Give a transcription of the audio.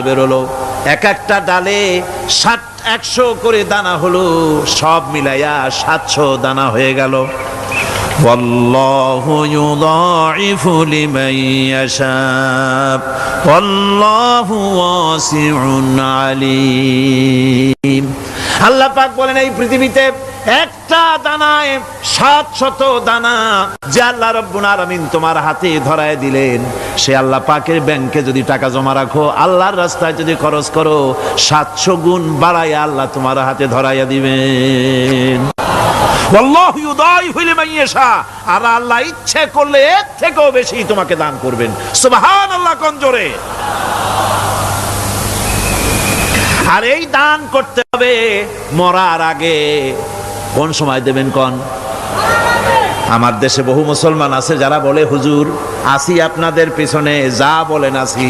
বেরোলো, এক একটা ডালে 100 করে দানা হলো, সব মিলাইয়া 700 দানা হয়ে গেল। ওয়াল্লাহু ইউদাইফু লিমান ইয়াশা ওয়াল্লাহু ওয়াসিউন আলিম। আল্লাহ পাক বলেন এই পৃথিবীতে একটা দানায় 700 দানা যে আল্লাহ রাব্বুল আলামিন তোমার হাতে ধরায় দিলেন, সে আল্লাহ পাকের ব্যাংকে যদি টাকা জমা রাখো, আল্লাহর রাস্তায় যদি খরচ করো, 700 গুণ বাড়াইয়া আল্লাহ তোমার হাতে ধরাইয়া দিবেন। আল্লাহু ইউদাইফু লিমান ইয়াশা, আর আল্লাহ ইচ্ছে করলে এর থেকেও বেশি তোমাকে দান করবেন। সুবহানাল্লাহ কোন জোরে। আর এই দান করতে হবে মরার আগে। কোন সময় দেবেন কোন? আমার দেশে বহু মুসলমান আছে যারা বলে হুজুর আসি আপনাদের পিছনে, যা বলেন আসি।